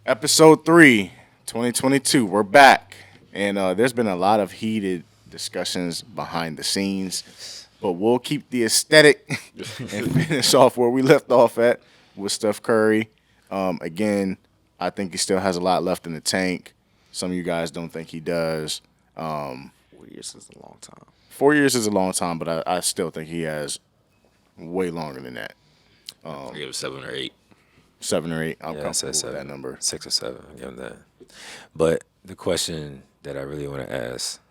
Episode 3, 2022. We're back. And there's been a lot of heated discussions behind the scenes. But we'll keep the aesthetic and finish off where we left off at with Steph Curry. Again, I think he still has a lot left in the tank. Some of you guys don't think he does. 4 years is a long time. 4 years is a long time, but I still think he has way longer than that. I give it 7 or 8. 7 or 8. I'm Yeah, I said comfortable with 7. that number. 6 or 7. I give him that. But the question that I really want to ask,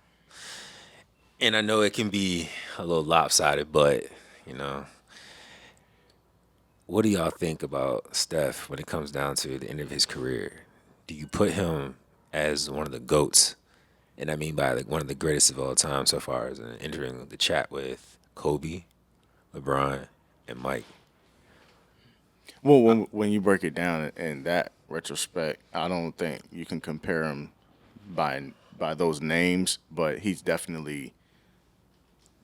and I know it can be a little lopsided, but, what do y'all think about Steph when it comes down to the end of his career? Do you put him as one of the GOATs? And I mean by one of the greatest of all time so far as entering the chat with Kobe, LeBron, and Mike. Well, when you break it down in that retrospect, I don't think you can compare him by those names, but he's definitely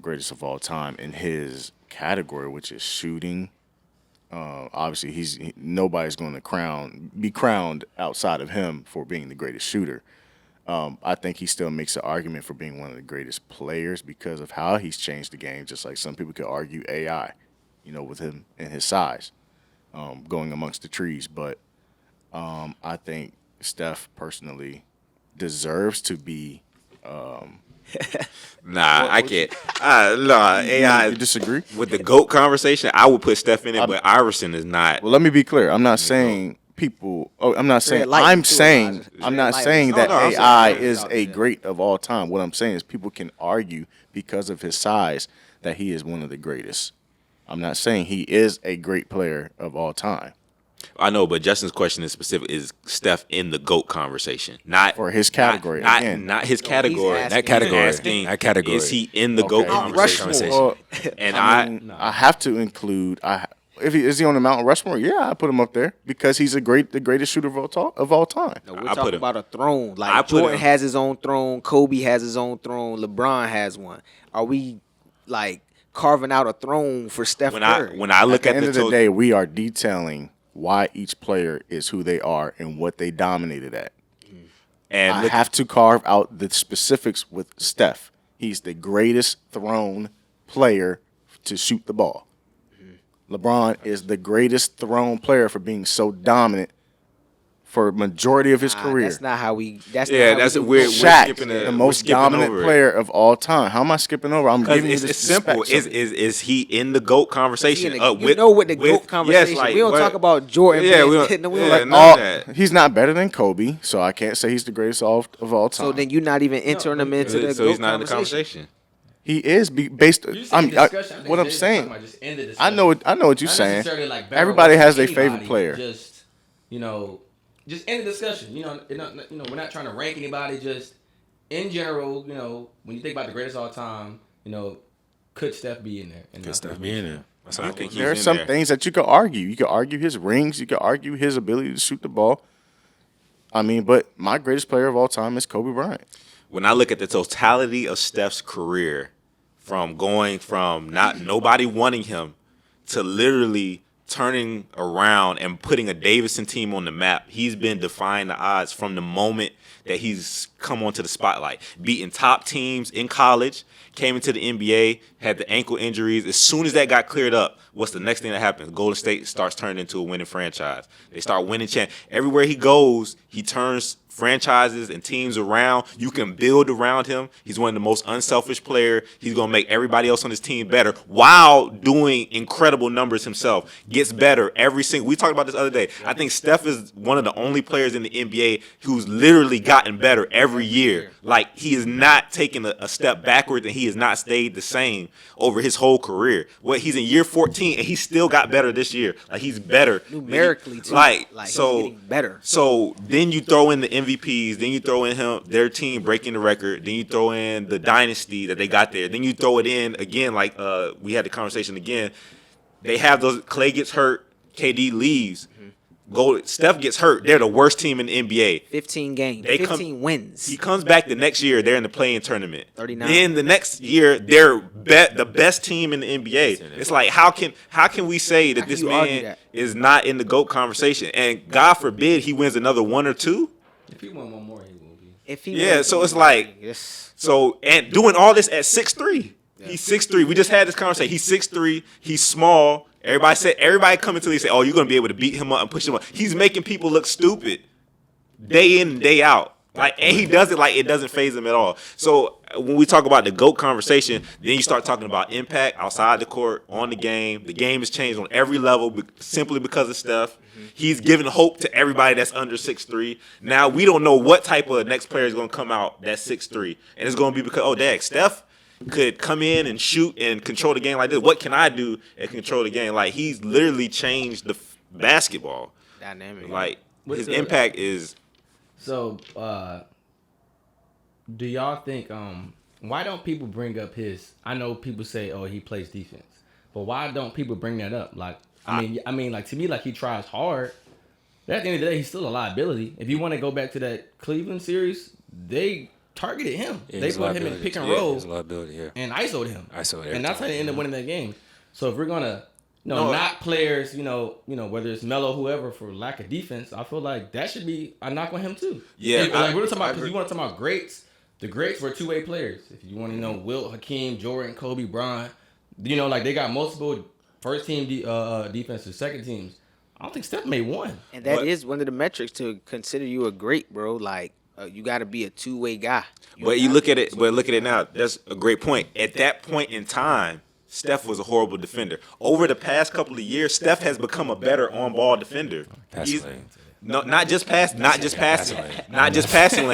greatest of all time in his category, which is shooting. Obviously, nobody's going to be crowned outside of him for being the greatest shooter. I think he still makes an argument for being one of the greatest players because of how he's changed the game, just like some people could argue AI, with him and his size. Going amongst the trees. But I think Steph personally deserves to be. I can't. AI. You disagree? With the GOAT conversation, I would put Steph in it, but Iverson is not. Well, let me be clear. I'm not saying people. Oh, I'm not saying. I'm saying. I'm not saying that AI is a great of all time. What I'm saying is people can argue because of his size that he is one of the greatest. I'm not saying he is a great player of all time. I know, but Justin's question is specific: is Steph in the GOAT conversation? Not for his category. Not his category. That category. Is he in the GOAT conversation? Well, and I have to include. Is he on the Mount Rushmore? Yeah, I put him up there because he's the greatest shooter of all time. No, we're talking about a throne. Like Jordan has his own throne, Kobe has his own throne, LeBron has one. Are we carving out a throne for Steph Curry? When I look at the end of the day, we are detailing why each player is who they are and what they dominated at. And I have to carve out the specifics with Steph. He's the greatest throne player to shoot the ball. LeBron is the greatest throne player for being so dominant for a majority of his career. That's not how we. We're skipping the most dominant player of all time. How am I skipping over? I'm giving you this. It's simple. Is he in the GOAT conversation? What the GOAT conversation? We don't talk about Jordan. He's not better than Kobe, so I can't say he's the greatest of all time. So then you're not even entering him into the GOAT conversation. So he's not in the conversation. He is based. What I'm saying. I know what you're saying. Everybody has their favorite player. Just end the discussion. We're not trying to rank anybody. Just in general, when you think about the greatest of all time, could Steph be in there? Could Steph be in there? I think there are some things that you could argue. You could argue his rings. You could argue his ability to shoot the ball. But my greatest player of all time is Kobe Bryant. When I look at the totality of Steph's career, from going from nobody wanting him to literally turning around and putting a Davidson team on the map, he's been defying the odds from the moment that he's come onto the spotlight. Beating top teams in college, came into the NBA, had the ankle injuries. As soon as that got cleared up, what's the next thing that happens? Golden State starts turning into a winning franchise. They start winning everywhere he goes, he turns franchises and teams around. You can build around him. He's one of the most unselfish players. He's going to make everybody else on his team better while doing incredible numbers himself. Gets better every single. We talked about this other day. I think Steph is one of the only players in the NBA who's literally gotten better every year. Like, he is not taking a step backwards, and he has not stayed the same over his whole career. He's in year 14, and he still got better this year. Like, he's better numerically too. He's getting better. So then you throw in the MVPs, then you throw in their team breaking the record, then you throw in the dynasty that they got there, then you throw it in again, like we had the conversation again. They have those. Clay gets hurt, KD leaves. Steph gets hurt. They're the worst team in the NBA. 15 games. 15 wins. He comes back the next year. They're in the play-in tournament. 39. Then the next year, they're the best team in the NBA. It's like how can we say that this man is not in the GOAT conversation? And God forbid he wins another one or two. If he won one more, he will be. So it's like so and doing all this at 6'3". Yeah. He's 6'3". We just had this conversation. He's 6'3". He's small. Everybody coming to me say, "Oh, you're gonna be able to beat him up and push him up." He's making people look stupid day in and day out. And he does it like it doesn't faze him at all. So when we talk about the GOAT conversation, then you start talking about impact outside the court, on the game. The game has changed on every level simply because of Steph. Mm-hmm. He's giving hope to everybody that's under 6'3". Now we don't know what type of next player is going to come out that's 6'3", and it's going to be because Steph could come in and shoot and control the game like this. What can I do and control the game? Like, he's literally changed the basketball dynamic. Like, his impact is. So, do y'all think why don't people bring up his? I know people say, "Oh, he plays defense," but why don't people bring that up? Like, I mean, like, to me, like, he tries hard. But at the end of the day, he's still a liability. If you want to go back to that Cleveland series, they targeted him. Yeah, they put him in pick and roll and ISO'd him. And that's how they ended up winning that game. So if we're gonna knock players, whether it's Melo, whoever, for lack of defense, I feel like that should be a knock on him too. Yeah, we're talking about, because you want to talk about greats. The greats were two-way players. If you want to know, Wilt, Hakeem, Jordan, Kobe, Bryant, like they got multiple first team defenses, second teams. I don't think Steph made one. And that is one of the metrics to consider you a great, bro. Like, you got to be a two-way guy. But look at it now. That's a great point. At that point in time, Steph was a horrible defender. Over the past couple of years, Steph has become a better on-ball defender. Not just passing lane. Not just passing lane. Not just passing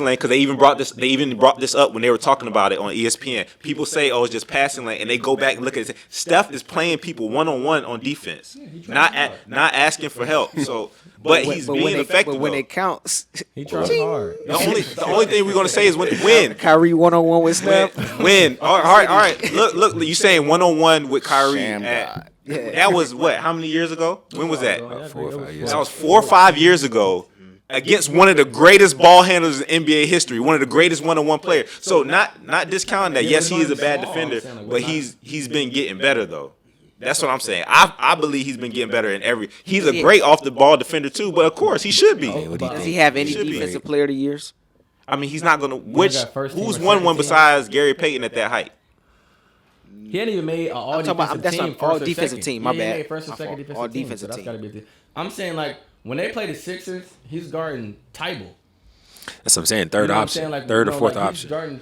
lane. Because they even brought this up when they were talking about it on ESPN. People say, "Oh, it's just passing lane," and they go back and look at it. Steph is playing people one-on-one on defense, not asking for help. So, but he's being effective. But when it counts, he tries hard. The only thing we're gonna say is win. Kyrie one-on-one with Steph. Win. All right. Look. You saying one-on-one with Kyrie? That was what? How many years ago? When was that? 4 or 5 years. That was 4 or 5 years ago against one of the greatest ball handlers in NBA history, one of the greatest one-on-one players. So not discounting that. Yes, he is a bad defender, but he's been getting better though. That's what I'm saying. I believe he's been getting better in every. He's a great off the ball defender too, but of course he should be. Does he have any defensive player of the years? I mean, he's not gonna. Who's won one besides Gary Payton at that height? He hadn't even made an all defensive team. My bad. He made first or second defensive team. That's gotta be. I'm saying, like, when they play the Sixers, he's guarding Tybal. That's what I'm saying. Third option, like, third or fourth option. He's guarding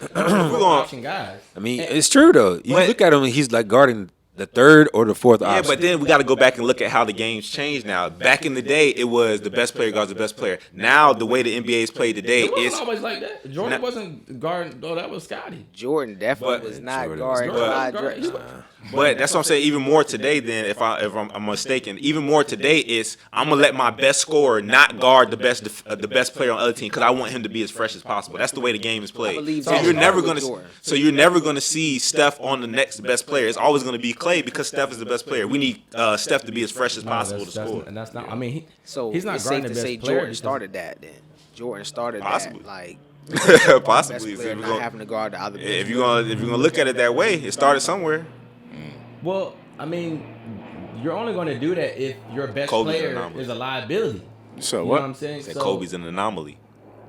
option guys. I mean, it's true though. You look at him, and he's like guarding the third or the fourth option. Yeah, but then we got to go back and look at how the game's changed now. Back in the day, it was the best player guards the best player. Now, the way the NBA is played today, it wasn't always like that. Jordan wasn't guarding. Oh, that was Scotty. Jordan definitely was not guarding. But that's what I'm saying. Even more today, then, if I'm mistaken, even more today is I'm gonna let my best scorer not guard the best player on the other team because I want him to be as fresh as possible. That's the way the game is played. So you're never gonna see Steph on the next best player. It's always gonna be Clay because Steph is the best player. We need Steph to be as fresh as possible to score. And that's not. I mean, he's not it's guarding safe the to say best player. Jordan started that. Then Jordan started Possibly. that. Like. Possibly. Best player not having to guard the other. If you're gonna look at it that way, it started somewhere. Well, I mean, you're only going to do that if your best player is a liability. So you what? know what I'm saying? So Kobe's an anomaly.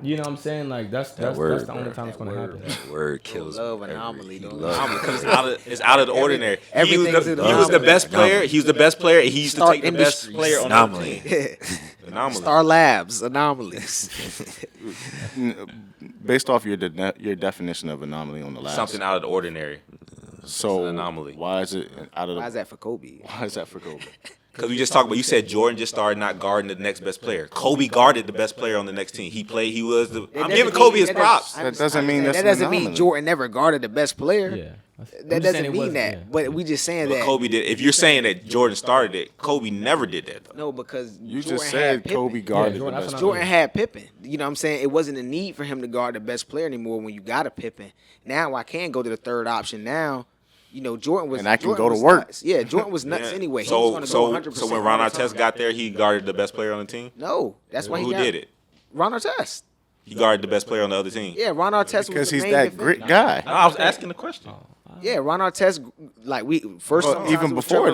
You know what I'm saying? Like that's the only time it's going to happen. That word kills. Love anomaly. Because it's out of the ordinary. He was the best player. He was the best player. He used to take the best player on anomaly. the team. Anomaly. Star Labs anomalies. Based off your definition of anomaly on the last. Something out of the ordinary. So an anomaly. Why is it out of the? Why is that for Kobe? Why is that for Kobe? Because we just talked about. You said Jordan just started not guarding the next best player. Kobe guarded the best player on the next team. He played. He was the. I'm giving Kobe his props. That doesn't mean that doesn't mean Jordan never guarded the best player. Yeah. That doesn't mean that. Yeah. But we just saying that Kobe did. If you're saying that Jordan started it, Kobe never did that though. No, because you Jordan just said Kobe guarded Jordan, the best. Jordan had Pippen. You know what I'm saying? It wasn't a need for him to guard the best player anymore when you got a Pippen. Now I can go to the third option now. Jordan was. And I can Jordan go to was work. Nuts. Yeah, Jordan was nuts anyway. He So was gonna go 100%. so when Ron Artest got there, he guarded the best player on the team. No, that's why Who did it? Ron Artest. He guarded the best player on the other team. Yeah, Ron Artest because was the he's main that defender. great guy. No, I was asking the question. Yeah, Ron Artest, like Even before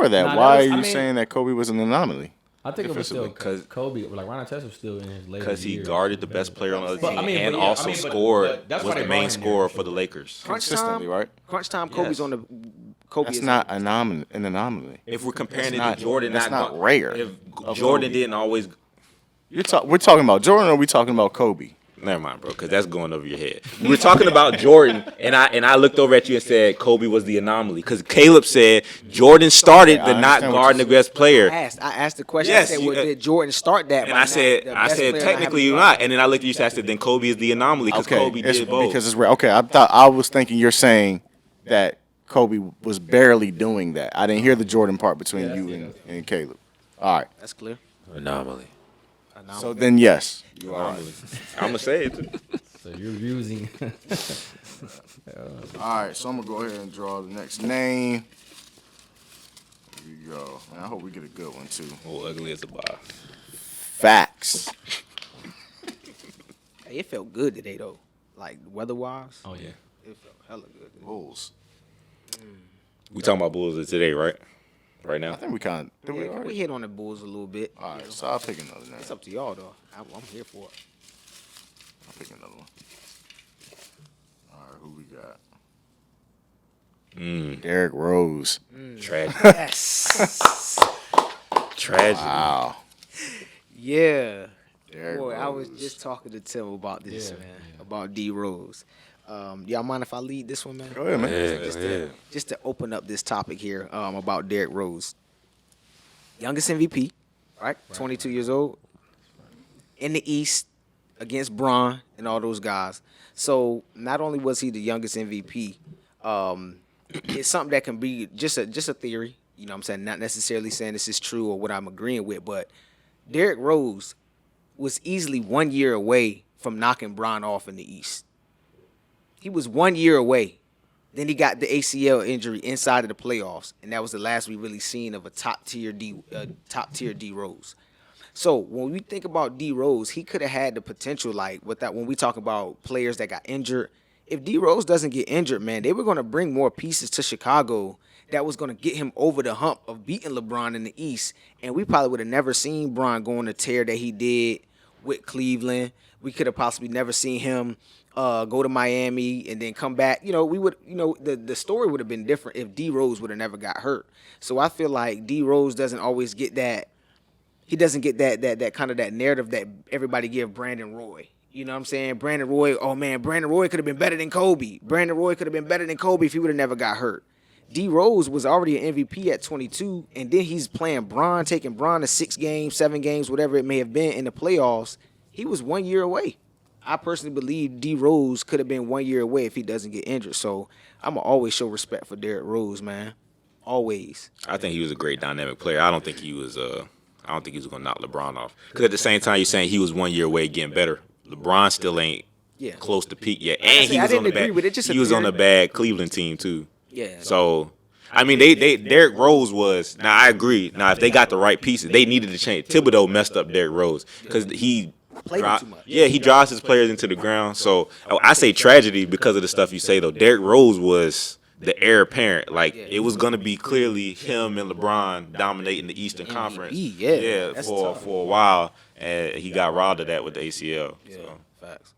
that, Nah, why that was- are I you mean- saying that Kobe was an anomaly? I think it was still Defensively. Kobe. Like Ron Artest was still in his later Because he years. guarded the best player on the other But, team I mean, and but yeah, also I mean, but scored. that's Was why the they main brought him scorer there. for the Lakers. Consistently, right? Crunch time, Kobe's Yes. on the. Kobe That's is not an anomaly. If we're comparing That's it to Jordan, that's not rare If of Jordan Kobe. didn't always. We're talking about Jordan, or are we talking about Kobe? Never mind, bro, because that's going over your head. We're talking about Jordan, and I looked over at you and said Kobe was the anomaly because Caleb said Jordan started Yeah, I the not understand what guarding the you're best player, I asked the question. Yes, I said, you- did Jordan start that? and by I said the best player not technically having you're guard? not, and then I looked at you and I said then Kobe is the anomaly because Kobe it's did both. because it's rare. Okay, I was thinking you're saying that Kobe was barely doing that. I didn't hear the Jordan part between you and Caleb. All right, That's clear. Anomaly. so then yes, you are right. I'm gonna say it. Too. So you're using. All right, so I'm gonna go ahead and draw the next name. Here we go. Man, I hope we get a good one too. Oh, ugly as a bar. Facts. Hey, it felt good today though, like weather-wise. Oh yeah. It felt hella good. Today. Bulls. We talking about Bulls today, right? Right now. I think we kind of. Yeah, we hit on the Bulls a little bit. All right, so I'll pick another name. It's up to y'all though. I'm here for it. I'll pick another one. All right, who we got? Derrick Rose. Tragic. Yes. Tragic. Wow. Yeah. Derrick Boy, I was Rose. just talking to Tim about this, Yeah, man. yeah. About D Rose. Y'all mind if I lead this one, man? Go ahead, man. Yeah. Just to open up this topic here about Derrick Rose. Youngest MVP, right? 22 years old. In the East against Bron and all those guys. So not only was he the youngest MVP, it's something that can be just a theory. You know what I'm saying? Not necessarily saying this is true or what I'm agreeing with, but Derrick Rose was easily 1 year away from knocking Bron off in the East. He was 1 year away. Then he got the ACL injury inside of the playoffs, and that was the last we really seen of a top tier D Rose. So when we think about D Rose, he could have had the potential, like with that when we talk about players that got injured. If D Rose doesn't get injured, man, they were going to bring more pieces to Chicago that was going to get him over the hump of beating LeBron in the East, and we probably would have never seen Bron go on the tear that he did with Cleveland. We could have possibly never seen him go to Miami and then come back. You know, we would, the story would have been different if D Rose would have never got hurt. So I feel like D Rose doesn't always get that. He doesn't get that kind of that narrative that everybody give Brandon Roy. You know what I'm saying? Brandon Roy, oh man, Brandon Roy could have been better than Kobe. Brandon Roy could have been better than Kobe if he would have never got hurt. D Rose was already an MVP at 22, and then he's playing Bron, taking Bron to 6 games, 7 games, whatever it may have been in the playoffs. He was 1 year away. I personally believe D Rose could have been 1 year away if he doesn't get injured. So I'm going to always show respect for Derrick Rose, man. Always. I think he was a great dynamic player. I don't think he was going to knock LeBron off. Because at the same time, you're saying he was 1 year away getting better. LeBron still ain't close to peak yet, and he was on the bad. He was on a bad Cleveland team too. Yeah. So, I mean, Derrick Rose was. Now I agree. Now if they got the right pieces, they needed to change. Thibodeau messed up Derrick Rose because he Played him too much. Yeah, he drives his players into the ground. So I say tragedy because of the stuff you say though. Derrick Rose was the heir apparent. Like it was gonna be clearly him and LeBron dominating the Eastern Conference. Yeah, that's tough. for a while, and he got robbed of that with the ACL. Yeah, So. facts.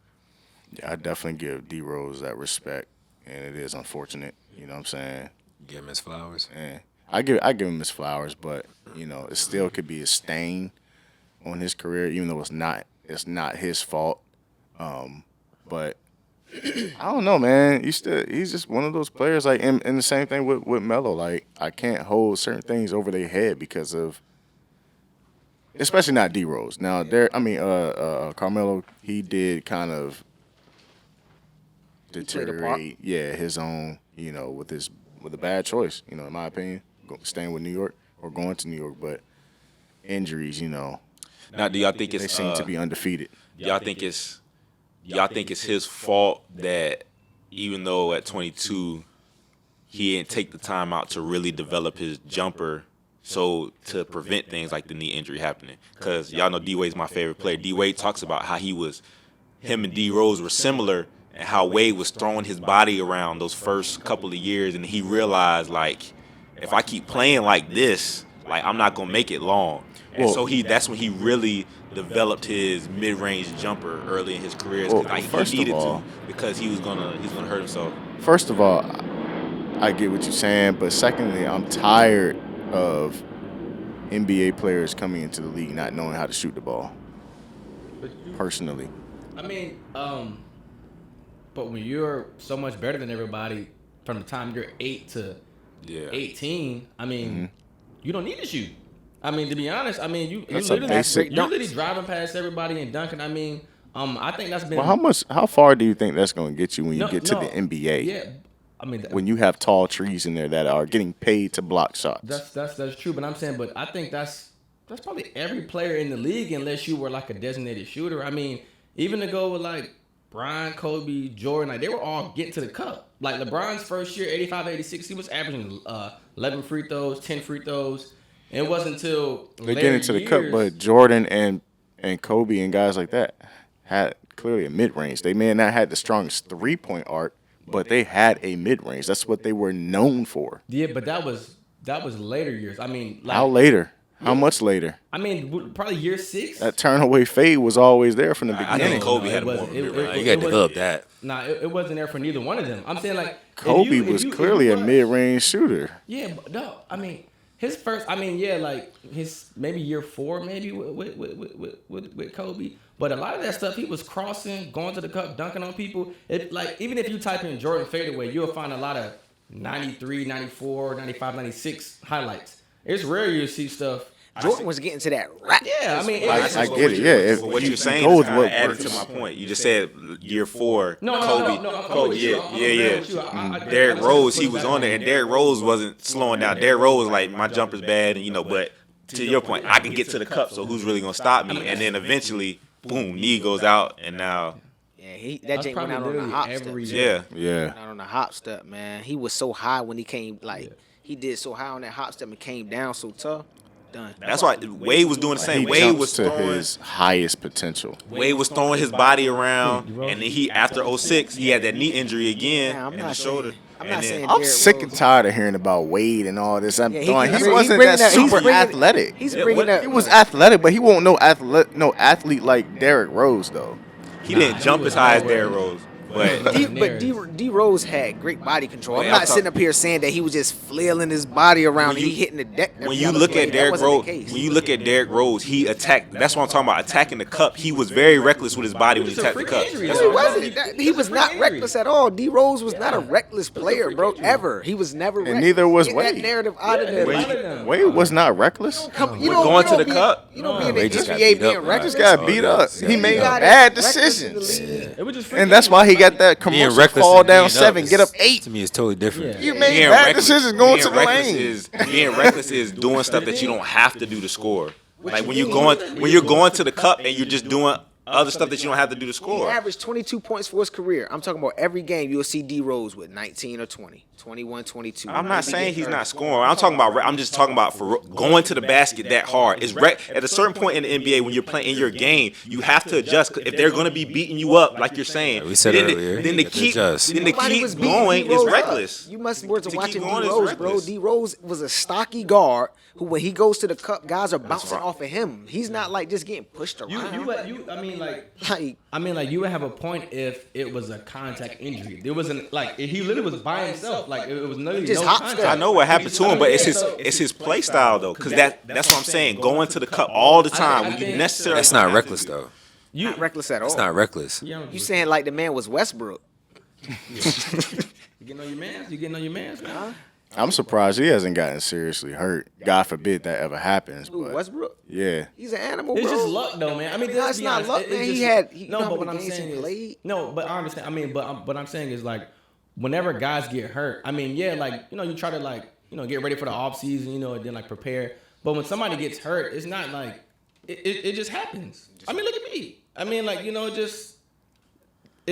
Yeah, I definitely give D Rose that respect, and it is unfortunate. You know what I'm saying? Give him his flowers. And I give him his flowers, but it still could be a stain on his career, even though it's not his fault. But I don't know, man. He's just one of those players. Like, and the same thing with Melo. Like, I can't hold certain things over their head because of, especially not D Rose. Now, Carmelo, he did kind of deteriorate. Yeah, his own. With a bad choice. In my opinion, staying with New York or going to New York, but injuries. Now, do y'all think They it's seem to be undefeated. y'all think it's his fault that even though at 22 he didn't take the time out to really develop his jumper so to prevent things like the knee injury happening. Because y'all know D-Wade's my favorite player. D-Wade talks about how him and D Rose were similar and how Wade was throwing his body around those first couple of years, and he realized, like, if I keep playing like this, like, I'm not gonna make it long. And so that's when he really developed his mid-range jumper early in his career. He needed to, because he was gonna hurt himself. First of all, I get what you're saying, but secondly, I'm tired of NBA players coming into the league not knowing how to shoot the ball. Personally. I mean, but when you're so much better than everybody from the time you're 8 to 18, I mean, you don't need to shoot. I mean, to be honest, I mean, you're literally driving past everybody and dunking. I mean, I think that's been. Well, how far do you think that's going to get you when you get to the NBA? Yeah, I mean, when you have tall trees in there that are getting paid to block shots. That's true, but I'm saying, but I think that's probably every player in the league, unless you were like a designated shooter. I mean, even to go with like Brian, Kobe, Jordan, like they were all getting to the cup. Like LeBron's first year, 85, 86, he was averaging 11 free throws, 10 free throws. It wasn't until they get into the cup, but Jordan and Kobe and guys like that had clearly a mid-range. They may have not had the strongest three-point arc, but they had a mid-range. That's what they were known for. Yeah, but that was later years. I mean, like, how later? How much later? I mean, probably year 6. That turn-away fade was always there from the beginning. I think Kobe had more mid-range. You got to develop that. Nah, it wasn't there for neither one of them. I'm saying, like, Kobe was clearly a mid-range shooter. Yeah, but no, I mean, his first, I mean, yeah, like his maybe year 4, maybe with Kobe. But a lot of that stuff, he was crossing, going to the cup, dunking on people. Like, even if you type in Jordan fadeaway, you'll find a lot of 93, 94, 95, 96 highlights. It's rare you see stuff. Jordan was getting to that right. Yeah, I mean, I get it. Yeah, what you're saying is kind of added to my point. You just said year 4, Kobe. Yeah. Derrick Rose, he was on there, and Derrick Rose wasn't slowing down. Derrick Rose was like, my jumper's bad, and but to your point, I can get to the cup, so who's really gonna stop me? And then eventually, boom, knee goes out, and now. Yeah, that Jake went out on the hop step. Yeah. Went out on the hop step, man. He was so high when he came, he did so high on that hop step and came down so tough. Done. That's why Wade was doing the same. Wade was to his highest potential. Wade was throwing his body around, and then after 06, he had that knee injury again in the shoulder. I'm sick and tired of hearing about Wade and all this. He wasn't super athletic. He was athletic, but he won't no athlete like Derrick Rose though. He didn't jump as high as Derrick Rose. But D Rose had great body control. I'm not sitting up here saying that he was just flailing his body around and he hitting the deck. When you look at Derrick Rose, he attacked. That's what I'm talking about. Attacking the cup. He was very reckless with his body when he attacked the cup. He was not reckless at all. D Rose was not a reckless player, bro. Ever. He was never. And neither was Wade. That narrative out of there. Wade was not reckless. Going to the cup. You don't be in the NBA being reckless. Just got beat up. He made bad decisions, and that's why he got that commercial fall down 7, get up 8. To me, it's totally different. You made bad decisions going to the lane. Being reckless is doing stuff that you don't have to do to score. Like when you're going to the cup and you're just doing other stuff that you don't have to do to score. He averaged 22 points for his career. I'm talking about every game you'll see D Rose with 19 or 20, 21, 22. I'm not saying he's not scoring. I'm just talking about for going to the basket that hard. At a certain point in the NBA when you're playing in your game, you have to adjust. If they're going to be beating you up, like you're saying, we said earlier, then to keep going is reckless. You must have watching D Rose, bro. D Rose was a stocky guard who, when he goes to the cup, guys are bouncing off of him. He's not like just getting pushed around. You would have a point if it was a contact injury. There wasn't he literally was by himself. Like it was no contact. I know what happened to him, but it's his play style though, because that's what I'm saying. Going to the cup all the time when you necessarily. That's not reckless though. Not reckless at all. It's not reckless. You saying like the man was Westbrook? You getting on your mans? You getting on your mans, man? I'm surprised he hasn't gotten seriously hurt. God forbid that ever happens. But Westbrook? Yeah. He's an animal, bro. It's just luck, though, man. I mean, that's not luck, man. But what I'm saying is, but I understand. I mean, but what I'm saying is, like, whenever guys get hurt, I mean, yeah, like, you try to, get ready for the off season, and then, prepare. But when somebody gets hurt, it's not like it just happens. I mean, look at me. I mean,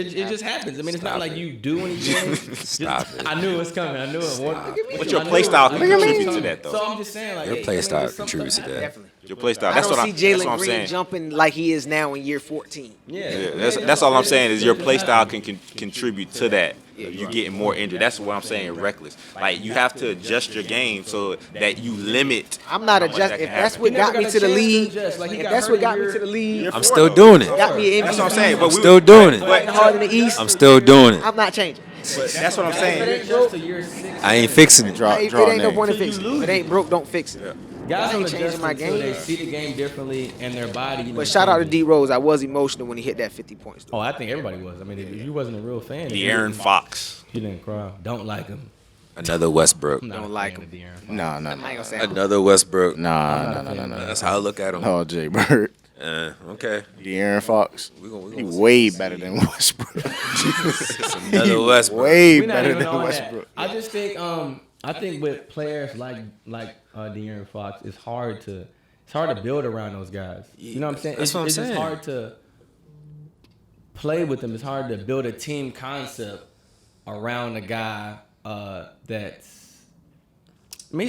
It just happens. I mean, it's not like you do anything. Stop it. I knew it was coming. I knew it. But your play style can contribute to that, though. So I'm just saying, like, Your play style contributes to that. Definitely. Your play style. I That's don't what see that's what Jalen I'm Green saying. jumping like he is now in year 14. Yeah. That's all I'm saying is your play style can contribute to that. You getting more injured. That's what I'm saying. Reckless. Like you have to adjust your game so that you limit. I'm not how much adjusting. that If can that's happen. what He never got me got to a the chance to league, adjust. Like, he if got that's hurt what got in me year- to the league, I'm still doing it. got me an That's what I'm MVP. saying. But I'm still doing it. Fighting hard in the East. I'm still doing it. I'm not changing. That's what I'm If saying. it adjusts to year 6, I ain't fixing it. It Draw ain't no names. point in Till you fixing it. lose If it ain't broke, don't fix it. guys I don't ain't changing adjust my until they game. see the game differently and their body. But shout out to D Rose. I was emotional when he hit that 50 points. Though. Oh, I think everybody was. I mean, if you wasn't a real fan, De'Aaron Fox. you didn't cry. Don't like him. Another Westbrook. I'm not Don't a like fan him. of De'Aaron Fox. Nah. I ain't gonna say Another Westbrook. Nah. That's how I look at him. Oh, Jay Bird. Okay. De'Aaron Fox. We gonna He see. way better than Westbrook. Another Westbrook. Way We're not better even than on Westbrook. that. I just think I think with players like De'Aaron Fox, it's hard to build around those guys. You know what I'm saying? That's what I'm It's just saying. hard to play with them. It's hard to build a team concept around a guy that's. I mean,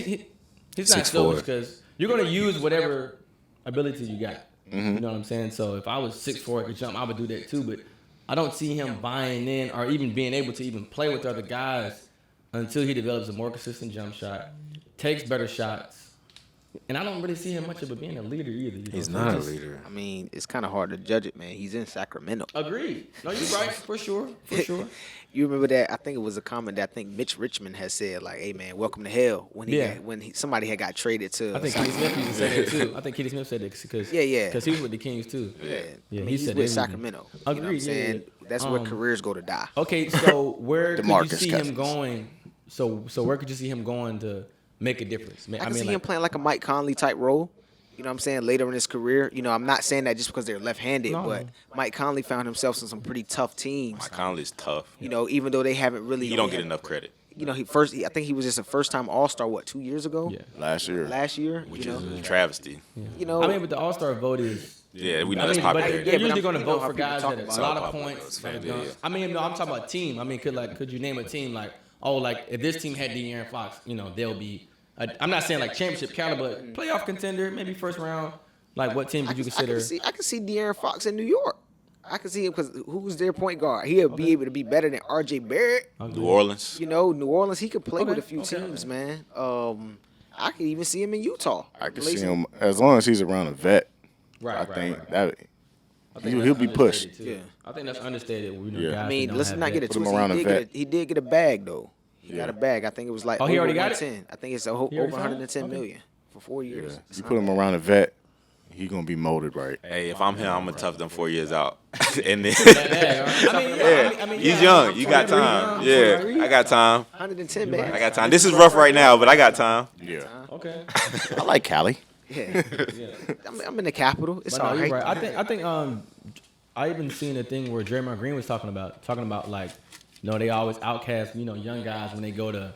he's not 6'4". selfish because you're gonna use whatever ability you got. You know what I'm saying? So if I was 6'4" could jump, I would do that too. But I don't see him buying in or even being able to even play with other guys until he develops a more consistent jump shot, takes better shots. And I don't really see him much of being a leader either. You know? He's So not a just- leader. I mean, it's kind of hard to judge it, man. He's in Sacramento. Agreed. No, you're right. For sure. For sure. You remember that? I think it was a comment that I think Mitch Richmond has said, like, "Hey, man, welcome to hell." When somebody had got traded to. I think Kenny Smith used to say that too. I think Kenny Smith said that because Yeah. he was with the Kings too. Yeah, Yeah, I mean, he he's said with everything. Sacramento. You know what I'm Agreed, yeah, saying? yeah. That's where careers go to die. Okay, so where could you DeMarcus see him Cousins. going? So where could you see him going to make a difference? I can see him playing like a Mike Conley type role. You know what I'm saying? Later in his career. You know, I'm not saying that just because they're left-handed, No. but Mike Conley found himself in some pretty tough teams. Mike Conley's tough. You know, even though they haven't really. He don't get enough credit, You know, I think he was just a first-time All-Star. 2 years ago? Yeah. Last year. Last year. which you is know, a travesty. you know. I mean, but the All-Star vote is. Yeah, we know I that's mean, but popular. they're Yeah, but usually I'm- going to you know vote how for people guys talk that about have a lot it. of points. Fan that are base. I mean, no, I'm talking about team. I mean, could you name a team like, like if this team had De'Aaron Fox, they'll be. I'm not saying like championship caliber, but playoff contender, maybe first round. Like, what team could you consider? I can see De'Aaron Fox in New York. I can see him because who's their point guard? He'll be able to be better than R.J. Barrett. New Orleans. You know, New Orleans, he could play with a few Okay. teams, man. I could even see him in Utah. I can see him as long as he's around a vet. Right, I think right. that I think he'll that's be pushed. understated, too. Yeah. I think that's understated. Yeah. Guys I mean, that don't let's have not get that. it Put him twisted. around He a did, vet. he did get a bag, though. He got Yeah. a bag. I think it was like Oh, he over already got it? 110. I think it's He over already signed it? 110 Okay. million for 4 years. Yeah. You put him around a vet, he gonna be molded right. Hey, if I'm him, I'm gonna tough them 4 years out. And then, he's young. You got time. Yeah, I got time. 110 bags. I got time. This is rough right now, but I got time. Yeah. Okay. I like Cali. Yeah. I'm in the capital. It's But no, all you're right. right. I think I even seen a thing where Draymond Green was talking about like, they always outcast, young guys when they go to,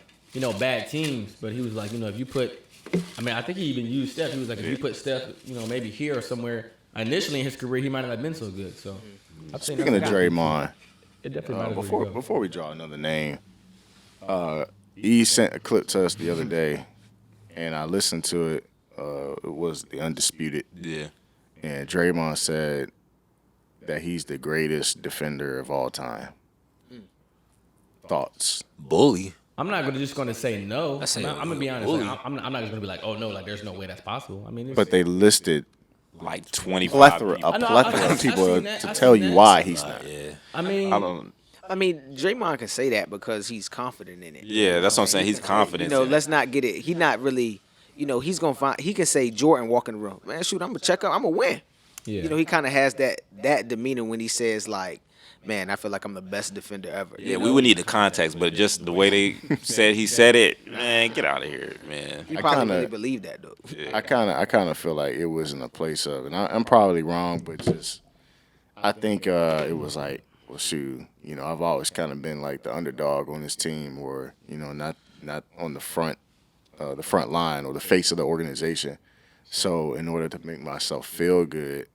bad teams. But he was like, if you put, I think he even used Steph. He was like, if you put Steph, maybe here or somewhere, initially in his career, he might not have been so good. So, I think Speaking of that's- Draymond, it definitely matters where you go. before we draw another name, he sent a clip to us the other day, and I listened to it. It was the Undisputed, Yeah. and Draymond said that he's the greatest defender of all time. Thoughts? Bully. I'm not just going to say no. I say I'm going to be honest. bully. Like, I'm not just going to be like, oh no, like there's no way that's possible. I mean, it's, But they listed Like 25 plethora people. I know, of people seen that. to I've tell seen you that. why he's not. Yeah. I mean, I don't. I mean, Draymond can say that because he's confident in it. Yeah, that's what I'm saying. He's confident. Let's not get it. He not really. He's gonna find. He can say Jordan walk in the room, man. Shoot, I'm gonna check up. I'm gonna win. yeah. He kind of has that demeanor when he says like, man, I feel like I'm the best defender ever. Yeah, we would need the context, but just the way they said he said it, man, get out of here, man. He I probably kinda- really believe that though. I kind of feel like it was in a place of, and I'm probably wrong, but just I think it was like, well, shoot, I've always kind of been like the underdog on this team, or not on the front line or the face of the organization. So in order to make myself feel good,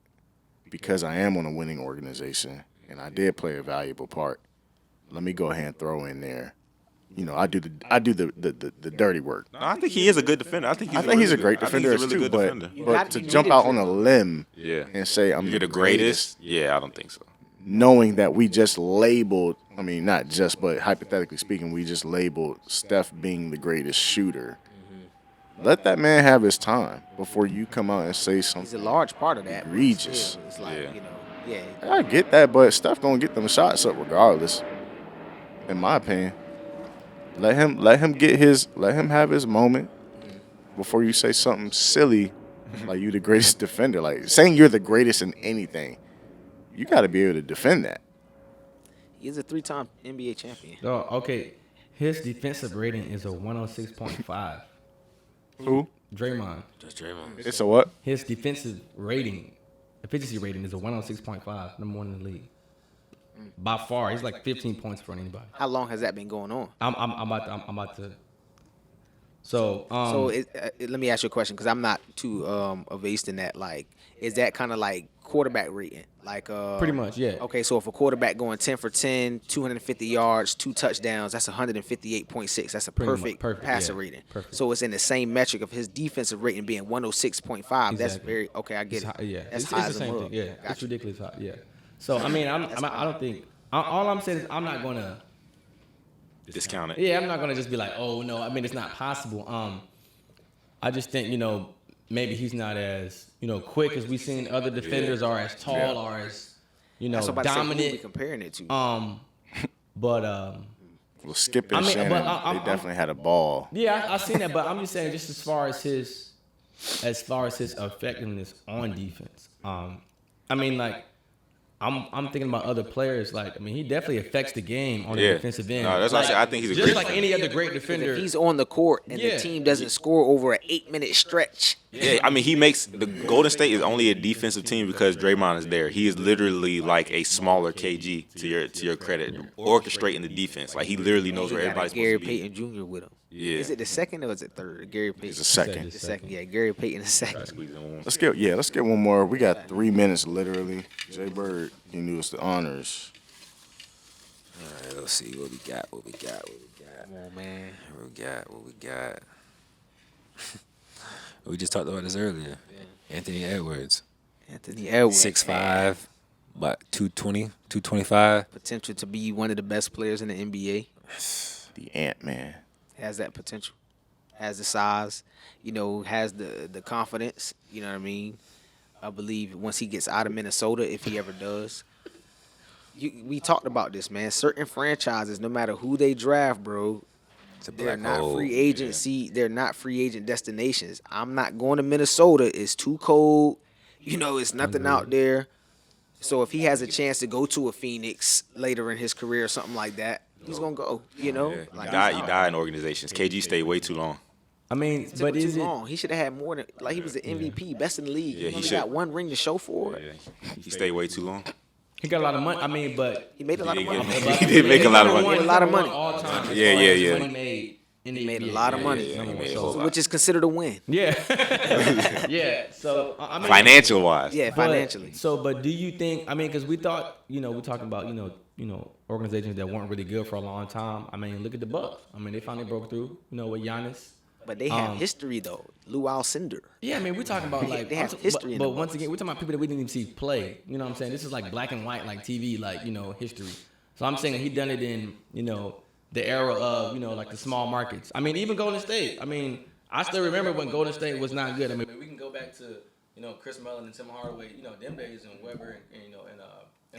because I am on a winning organization and I did play a valuable part, let me go ahead and throw in there. I do the dirty work. No, I think he is a good defender. I think he's a great defender too. But to jump out on a limb and say I'm You're the greatest. Yeah, I don't think so. knowing that we just labeled, I mean, not just, but hypothetically speaking, we just labeled Steph being the greatest shooter. Let that man have his time before you come out and say something. He's a large part of that. Egregious. It's like, yeah. I get that, but Steph gonna get them shots up regardless. In my opinion, let him have his moment before you say something silly like you the greatest defender. Like saying you're the greatest in anything, you got to be able to defend that. He's a 3-time NBA champion. Oh, okay. His defensive rating is a 106.5. Who? Draymond. Just Draymond. It's a what? His defensive rating, efficiency rating is a 106.5, number one in the league. By far, he's like 15 points for anybody. How long has that been going on? I'm about to. So let me ask you a question because I'm not too avased in that. Like, is that kind of like quarterback rating? Like, pretty much, yeah. Okay, so if a quarterback going 10 for 10, 250 yards, 2 touchdowns, that's 158.6. That's a perfect passer rating. Perfect. So it's in the same metric of his defensive rating being 106.5. That's very okay. I get it. Yeah, That's it's high the as a same mug. thing. Yeah, Gotcha. it's ridiculous high. Yeah. So I mean, I don't think. All I'm saying is I'm not gonna. Discount it. Yeah, I'm not gonna just be like, oh no. I mean, it's not possible. I just think maybe he's not as quick as we've seen other defenders are as tall or as That's what I'm about to say, who we dominant. comparing it to. But Well, Skip and I mean, Shannon, but they definitely had a ball. yeah, I seen that. But I'm just saying, just as far as his effectiveness on defense. I mean, like. I'm thinking about other players. Like, I mean, he definitely affects the game on the defensive end. No, that's what I said. I think he's a just great like defender. any other great defender. If he's on the court and the team doesn't score over an 8-minute stretch, Yeah, I mean, he makes the Golden State is only a defensive team because Draymond is there. He is literally like a smaller KG to your credit, orchestrating the defense. Like he literally knows where he got everybody's Gary supposed to be. Payton Jr. with him. Yeah. Is it the second or is it third? Gary Payton. It's a second. The second. Yeah, Gary Payton the second. Squeeze in one. Let's get one more. We got 3 minutes literally. Jay Bird, you do us the honors. All right, let's see what we got. Come on, man. What we got. We just talked about this earlier. Anthony Edwards. Anthony Edwards. 6'5", about 220, 225. Potential to be one of the best players in the NBA. The Ant-Man. Has that potential. Has the size. Has the confidence. You know what I mean? I believe once he gets out of Minnesota, if he ever does. We talked about this, man. Certain franchises, no matter who they draft, bro, they're not free agency. Yeah. They're not free agent destinations. I'm not going to Minnesota. It's too cold. It's nothing out there. So if he has a chance to go to a Phoenix later in his career or something like that, he's gonna go. Yeah. Like, You die in organizations. KG stayed way too long. I mean, but is too it? long. He should have had more than he was the MVP, best in the league. Yeah, he he only should. got one ring to show for it. Yeah. He stayed way too long. He got a lot of money. I mean, but He made a lot of money. He did make a lot of money. He made a lot of money. All time. Yeah. He made a lot of money, he made a whole lot. which is considered a win. Yeah. Yeah. So I mean, Financial wise. Yeah, financially. But do you think? I mean, because we thought, we're talking about, organizations that weren't really good for a long time. I mean, look at the Bucks. I mean, they finally broke through, with Giannis. But they have history though. Lou Alcindor. Yeah, I mean, we're talking about like They have history in But the once Bucks. again, we're talking about people that we didn't even see play. You know what I'm saying? This is like black and white, like TV, like history. So I'm saying he done it in the era of like the small markets. I mean, even Golden State. I mean, I still remember when Golden State was not good. I mean, we can go back to Chris Mullin and Tim Hardaway. Them days and Webber and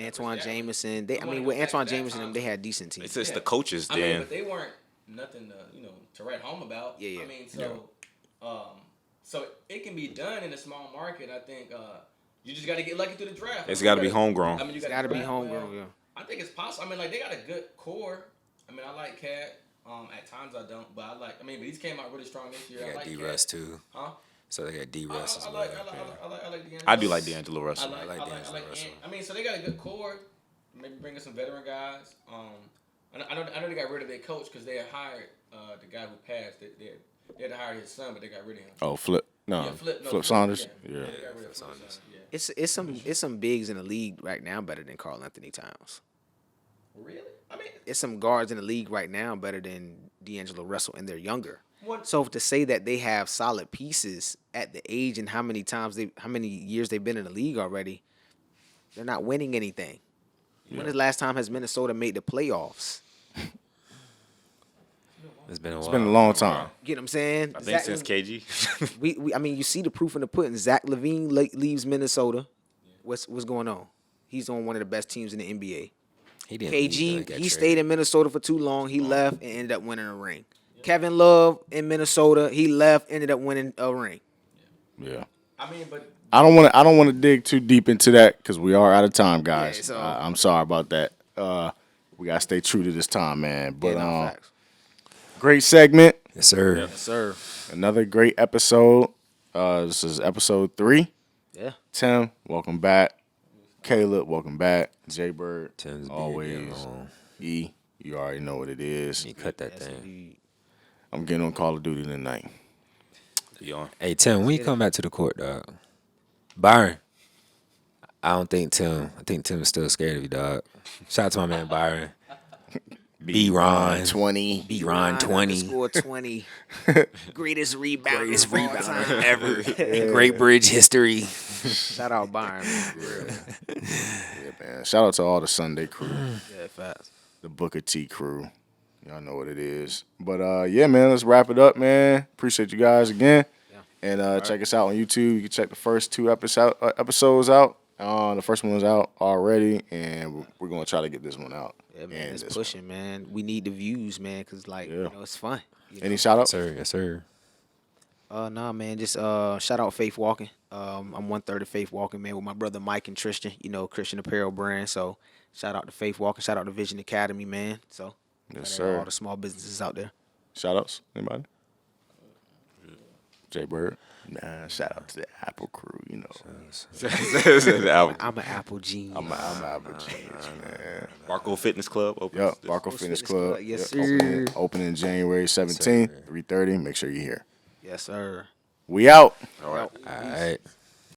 Antoine Chris Jameson. Jackson. With Antoine Jameson, they had decent teams. It's just the coaches I mean, then. but they weren't nothing to write home about. Yeah. I mean, so it can be done in a small market. I think you just got to get lucky through the draft. It's got to be homegrown. I mean, you It's got to be draft homegrown. well. Yeah. I think it's possible. I mean, like they got a good core. I mean, I like Cat. At times I don't, but but he's came out really strong this year. They I got like D-Russ Cat. too. Huh? So they got D-Russ as I well. like D'Angelo. I do like D'Angelo Russell. I like D'Angelo Russell. I mean, so they got a good core. Maybe bring in some veteran guys. I know they got rid of their coach because they had hired the guy who passed. They had to hire his son, but they got rid of him. Oh, Flip. No, Yeah, Flip Saunders. Yeah. It's some bigs in the league right now better than Karl Anthony Towns. Really? I mean, It's some guards in the league right now better than D'Angelo Russell, and they're younger. So to say that they have solid pieces at the age and how many years they've been in the league already, they're not winning anything. When the last time has Minnesota made the playoffs? It's been a while. It's been a long time. You know what I'm saying? I think since KG. I mean, you see the proof in the pudding. Zach LaVine leaves Minnesota. What's going on? He's on one of the best teams in the NBA. He didn't leave, KG, got he traded. stayed in Minnesota for too long. He left and ended up winning a ring. Kevin Love in Minnesota, he left, ended up winning a ring. Yeah. I mean, but I don't want to dig too deep into that because we are out of time, guys. Yeah, so- I'm sorry about that. We gotta stay true to this time, man. But Facts. great segment. Yes, sir. Yes, sir. Another great episode. This is episode 3. Yeah. Tim, welcome back. Caleb, welcome back. Jay Bird, Tim's being always. long. E, you already know what it is. You cut that Yes, thing. indeed. I'm getting on Call of Duty tonight. You on? Hey, Tim, when you come back to the court, dog, Byron, I think Tim's still scared of you, dog. Shout out to my man Byron. B. Ron. 20. B. Ron 20. Score 20. Greatest rebounder. Greatest of all rebounder time. ever in Great Bridge history. Shout out Byron. Yeah, man. Shout out to all the Sunday crew, Yeah, fast. the Booker T crew. Y'all know what it is. But yeah, man, let's wrap it up, man. Appreciate you guys again. And check us out on YouTube. You can check the first 2 episodes out. The first one was out already, and we're going to try to get this one out. Yeah, man, And it's this pushing, man. We need the views, man, because, it's fun. one. Any shout outs? Sir, yes, sir. Nah, man, just shout out Faith Walking. I'm 1/3 of Faith Walking, man, with my brother Mike and Tristan, Christian apparel brand. So shout out to Faith Walking. Shout out to Vision Academy, man. So Yes, shout out to sir. all the small businesses out there. Shout outs? Anybody? Jay Bird? Nah, shout out to the Apple crew, I'm an Apple genius. I'm an Apple genius, man. Barco Fitness Club. Yep, Barco Fitness Club. Yes, Yep, sir. Opening January 17th, 3:30. Make sure you're here. Yes, sir. We out. All right. All right.